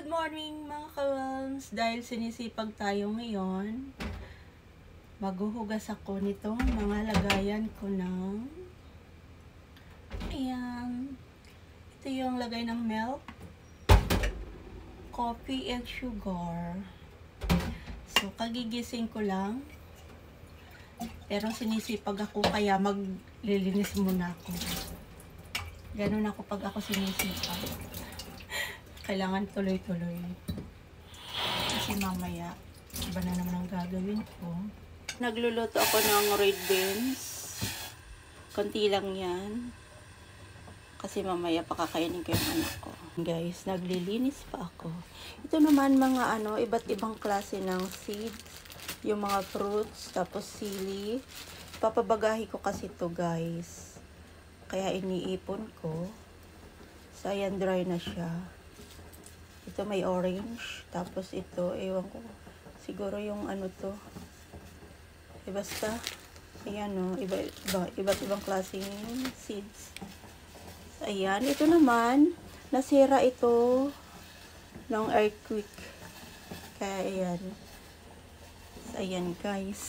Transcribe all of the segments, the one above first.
Good morning mga kawams! Dahil sinisipag tayo ngayon, maghuhugas ako nitong mga lagayan ko ng ayan. Ito yung lagay ng milk, coffee, and sugar. So, kagigising ko lang. Pero sinisipag ako kaya maglilinis muna ako. Ganun ako pag ako sinisipag. Kailangan tuloy-tuloy. Kasi mamaya, iba na naman ang gagawin ko. Nagluluto ako ng red beans. Konti lang yan. Kasi mamaya pakakainin ko yung anak ko. Guys, naglilinis pa ako. Ito naman mga iba't ibang klase ng seeds. Yung mga fruits, tapos sili. Papabagahi ko kasi ito guys. Kaya iniipon ko. So, ayan, dry na siya. Ito may orange. Tapos ito, ewan ko. Siguro yung to. Basta, ayan o. Iba't ibang klaseng seeds. So, ayan. Ito naman, nasira ito ng earthquake. Kaya ayan. So, ayan guys.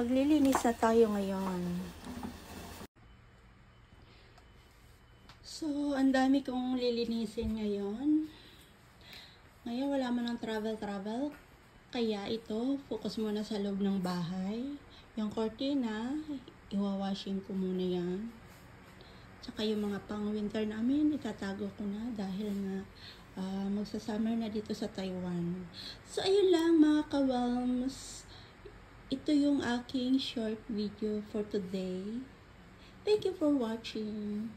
Maglilinis na tayo ngayon. So, ang dami kong lilinisin ngayon. Ngayon, wala man ng travel. Kaya ito, focus muna sa loob ng bahay. Yung cortina, iwawashing ko muna yan. Tsaka yung mga pang-winter namin, itatago ko na dahil nga magsa-summer na dito sa Taiwan. So, ayun lang mga kawalms. Ito yung aking short video for today. Thank you for watching.